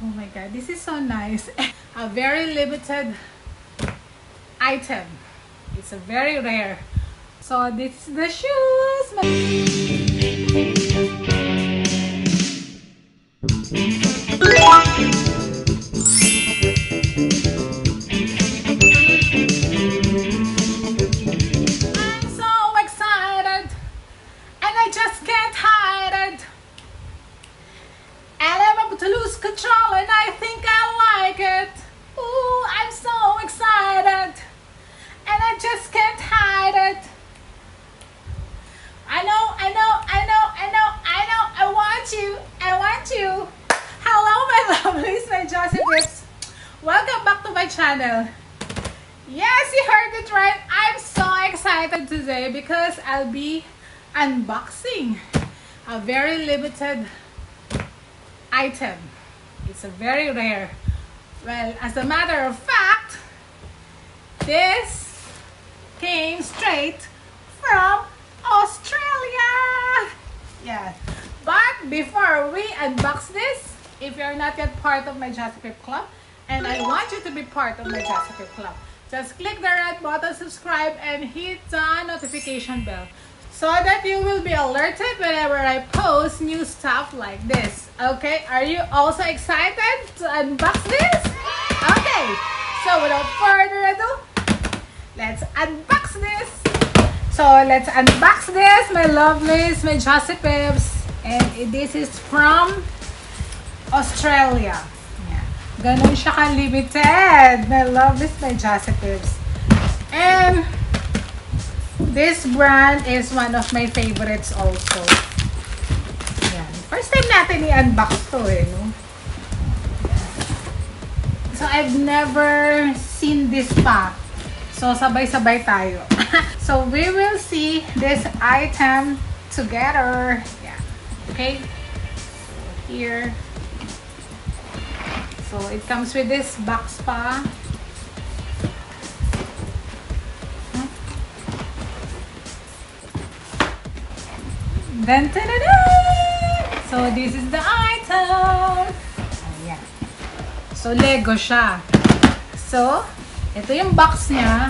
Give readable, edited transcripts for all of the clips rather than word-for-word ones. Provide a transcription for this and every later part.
Oh my god, this is so nice. A very limited item. It's a very rare. So this is the shoes. I'm so excited and I just can't hide it. And I'm about to lose control and I think I like it. Ooh, I'm so excited and I just can't hide it. I know, I want you. Hello my lovelies, my Jazzy Peeps. Welcome back to my channel. Yes, you heard it right. I'm so excited today because I'll be unboxing a very limited item. It's a very rare. Well, as a matter of fact, this came straight from Australia. Yeah. But before we unbox this, if you're not yet part of my Jazzy Peeps Club, and I want you to be part of my Jazzy Peeps Club, just click the red button, subscribe, and hit the notification bell so that you will be alerted whenever I post new stuff like this. Okay, are you also excited to unbox this? Okay, so without further ado, let's unbox this. So let's unbox this, my lovelies, my Jazzy Peeps. And this is from Australia. Yeah. Ganun siya ka-limited. My lovelies, my Jazzy Peeps. And this brand is one of my favorites also. Yan. First time natin i-unbox to no? So I've never seen this pa. So sabay-sabay tayo. So we will see this item together. Yeah. Okay. So here. So it comes with this box pa. Dun, dun, dun, dun. So this is the item. Ayan. So Lego siya. So ito yung box niya.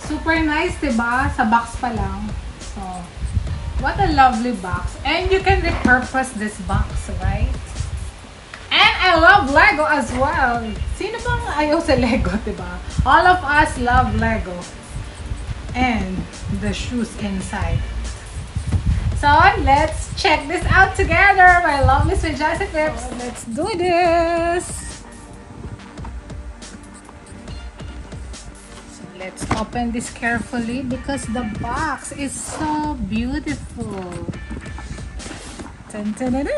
Super nice, diba? Sa box pa lang. So what a lovely box. And you can repurpose this box, right? And I love Lego as well. Sino bang ayaw sa Lego, diba? All of us love Lego. And the shoes inside. So, let's check this out together. My lovely sweet Jazzy Peeps. So, let's do this. So, let's open this carefully because the box is so beautiful. Dun, dun, dun, dun.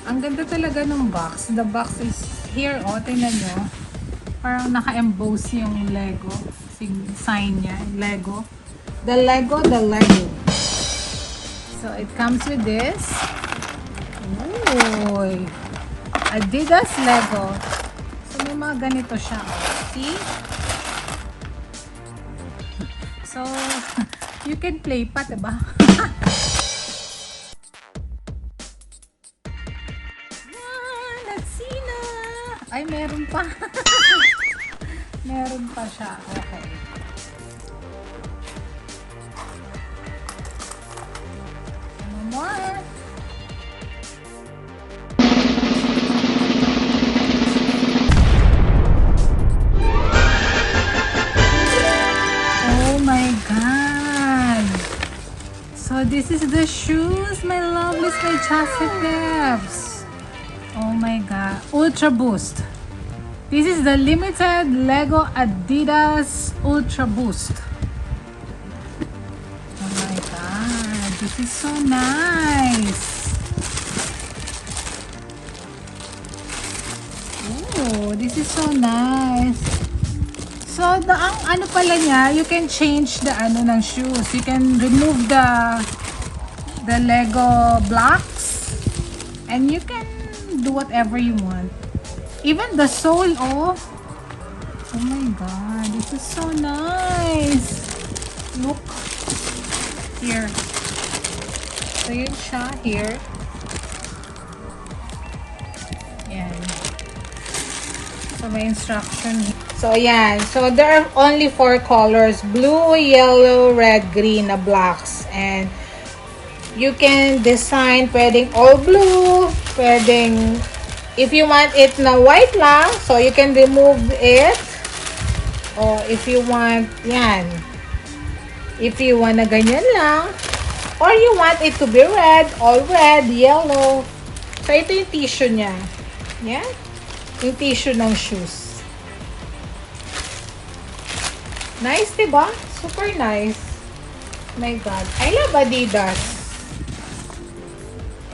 Ang ganda talaga ng box. The box is here. O, tingnan nyo. Parang naka-emboss yung Lego. Sign niya. Lego. The Lego. So, it comes with this. Ooh. Adidas Lego. So, may mga ganito siya. See? So, you can play pa, diba? Let's see na. Ay, meron pa. Meron pa siya. Okay. Ano more? Oh my God. So this is the shoes, my lovelies, my Jazzy Peeps. Oh my God. Ultraboost. This is the limited Lego Adidas Ultraboost. Oh my God. This is so nice. Oh, this is so nice. So, ang ano pala niya, you can change the ano ng shoes. You can remove the Lego blocks and you can do whatever you want. Even the sole, oh my God, this is so nice. Look here. So, yun siya here. Yan. So, may instruction. So, yan. So, there are only 4 colors. Blue, yellow, red, green na blocks. And you can design, pwedeng all blue, pwedeng, if you want it na white lang, so you can remove it. Or if you want, yan. If you want na ganyan lang. Or you want it to be red, all red, yellow. So, ito yung tissue niya. Yan. Yung tissue ng shoes. Nice, diba? Super nice. My God. I love Adidas.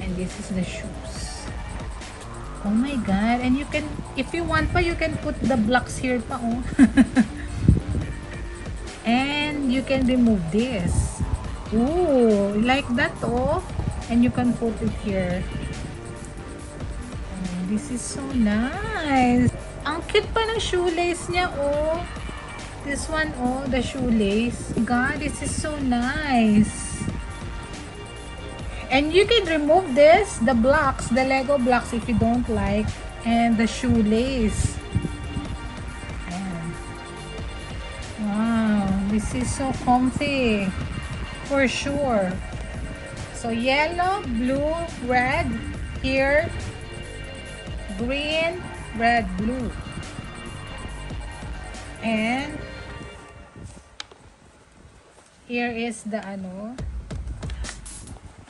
And this is the shoes. Oh my God. And you can, if you want pa, you can put the blocks here pa, oh. And you can remove this. Ooh, like that, oh. And you can put it here. Oh, this is so nice. Ang cute pa ng shoelace niya, oh. This one, oh, the shoelace. God, this is so nice. And you can remove this, the blocks, the Lego blocks if you don't like. And the shoelace. Ayan. Wow, this is so comfy. For sure. So, yellow, blue, red. Here, green, red, blue. And here is the ano.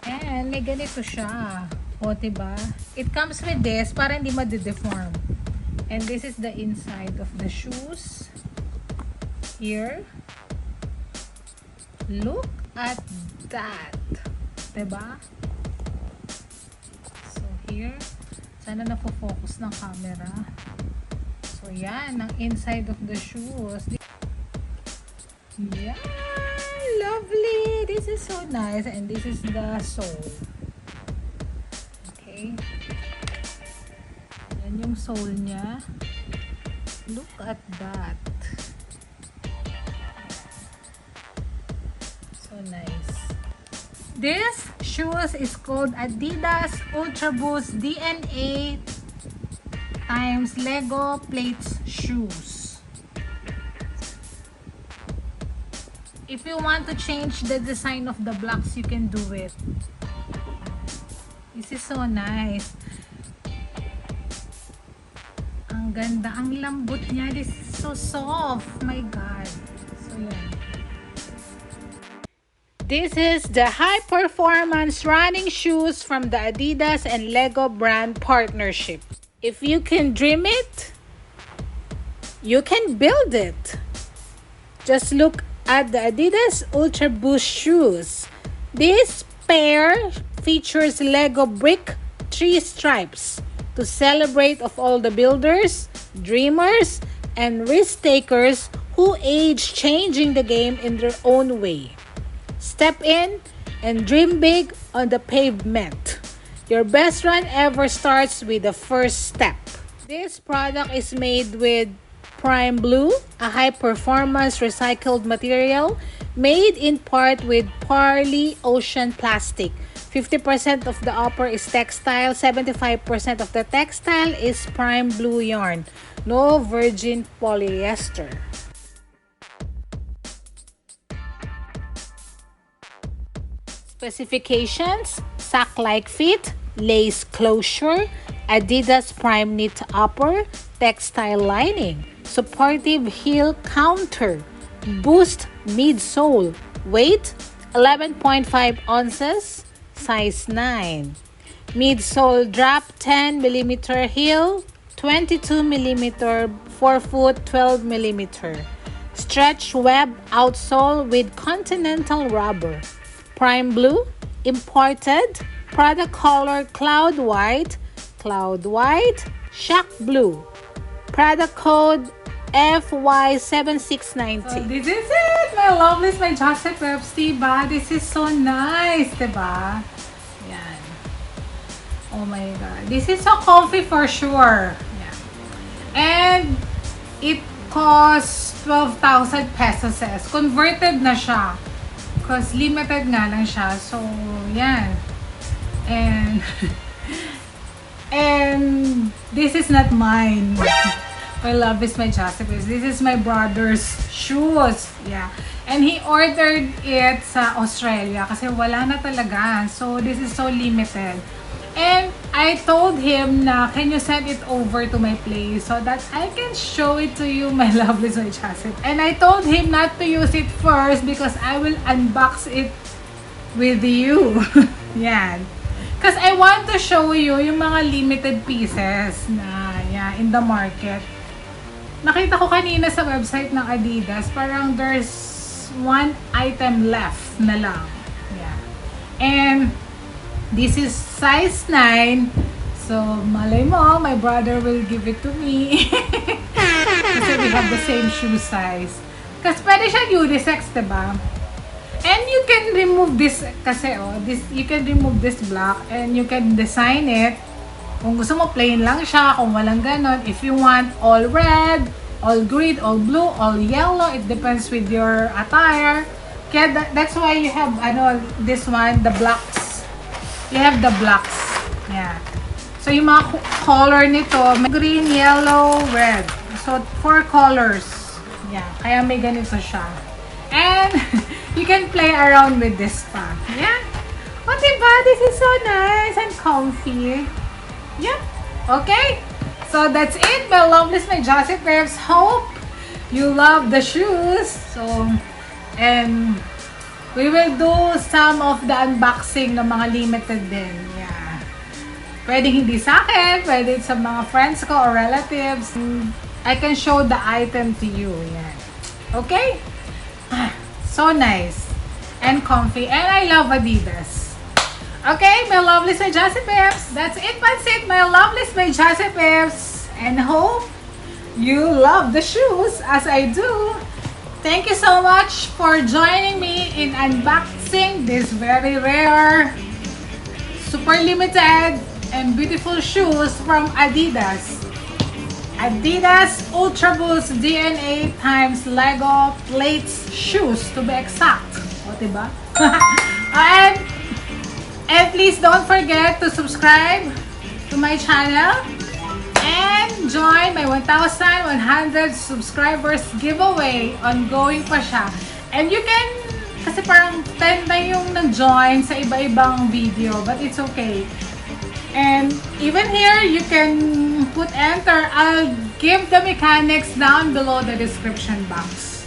And may ganito siya. O, diba? It comes with this para hindi ma-deform. And this is the inside of the shoes. Here. Look at that. Diba? So, here. Sana na-focus ng camera. So, yan. Ang inside of the shoes. Yeah. Lovely. This is so nice. And this is the sole. Okay. Yan yung sole niya. Look at that. So nice. This shoes is called Adidas Ultraboost DNA times Lego plates shoes. If you want to change the design of the blocks, you can do it. This is so nice. Ang ganda. Ang lambot niya. This is so soft. My God. So, yeah. This is the high performance running shoes from the Adidas and Lego brand partnership. If you can dream it, you can build it. Just look at the Adidas Ultraboost shoes. This pair features Lego brick 3 stripes to celebrate of all the builders, dreamers, and risk takers who age changing the game in their own way. Step in and dream big on the pavement. Your best run ever starts with the first step. This product is made with Prime Blue, a high-performance recycled material made in part with Parley Ocean plastic. 50% of the upper is textile, 75% of the textile is Prime Blue yarn. No virgin polyester. Specifications: sack-like fit, lace closure, Adidas Prime knit upper, textile lining, supportive heel counter, boost midsole, weight 11.5 ounces, size 9. Midsole drop 10mm heel, 22mm forefoot 12mm. Stretch web outsole with continental rubber. Prime Blue, imported, product color cloud white, Shaq Blue. Product code FY7690. So this is it, my lovelies, my Jazzy Peeps, diba? This is so nice, diba? Yan. Oh my God. This is so comfy for sure. Yan. And it costs 12,000 pesos. Converted na siya. Because limited nga lang siya. So, yan. And and this is not mine. My love is my Jazzy Peeps. This is my brother's shoes. Yeah. And he ordered it sa Australia kasi wala na talaga. So, this is so limited. And I told him na, can you send it over to my place so that I can show it to you, my lovelies, my Jazzy. And I told him not to use it first because I will unbox it with you. Yan. Because I want to show you yung mga limited pieces na in the market. Nakita ko kanina sa website ng Adidas, parang there's one item left na lang. Yeah. And this is size 9. So, malay mo, my brother will give it to me. Kasi we have the same shoe size. Kasi pwede siya unisex, diba? And you can remove this, kasi you can remove this block and you can design it. Kung gusto mo, plain lang siya. Kung walang ganon. If you want all red, all green, all blue, all yellow, it depends with your attire. Kaya that's why you have, this one, the blocks. You have the blocks. Yeah. So, yung mga color nito, green, yellow, red. So, 4 colors. Yeah. Kaya may ganito siya. And, you can play around with this pa. Yeah. O, diba? This is so nice and comfy. Yeah. Okay. So, that's it. My lovelies, my Jazzy Peeps. Hope you love the shoes. So, and we will do some of the unboxing ng mga limited din. Yeah. Pwede hindi sa akin. Pwede sa mga friends ko or relatives. I can show the item to you. Yeah. Okay? So nice. And comfy. And I love Adidas. Okay, my lovelies, my Jazzy Peeps. That's it, Pansit. My lovelies, my Jazzy Peeps. And hope you love the shoes as I do. Thank you so much for joining me in unboxing this very rare, super limited, and beautiful shoes from Adidas. Adidas Ultraboost DNA times Lego plates shoes to be exact. O, diba? And please don't forget to subscribe to my channel and join my 1,100 subscribers giveaway. Ongoing pa siya. And you can, kasi parang 10 na yung nag-join sa iba-ibang video, but it's okay. And even here, you can put enter. I'll give the mechanics down below the description box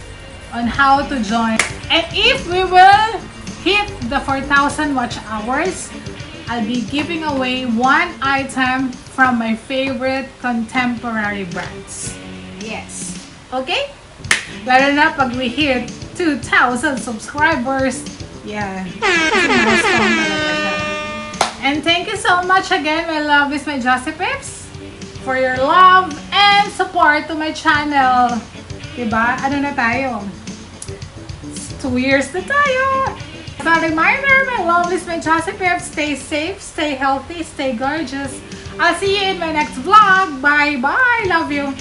on how to join. And if we will hit the 4,000 watch hours, I'll be giving away one item from my favorite contemporary brands. Yes. Okay? Lalo na pag we hit 2,000 subscribers. Yeah. And thank you so much again, my lovelies, my Jazzy Peeps, for your love and support to my channel. Diba? Ano na tayo? 2 years na tayo! So, a reminder, my lovelies, my Jazzy Peeps, stay safe, stay healthy, stay gorgeous. I'll see you in my next vlog. Bye-bye! Love you!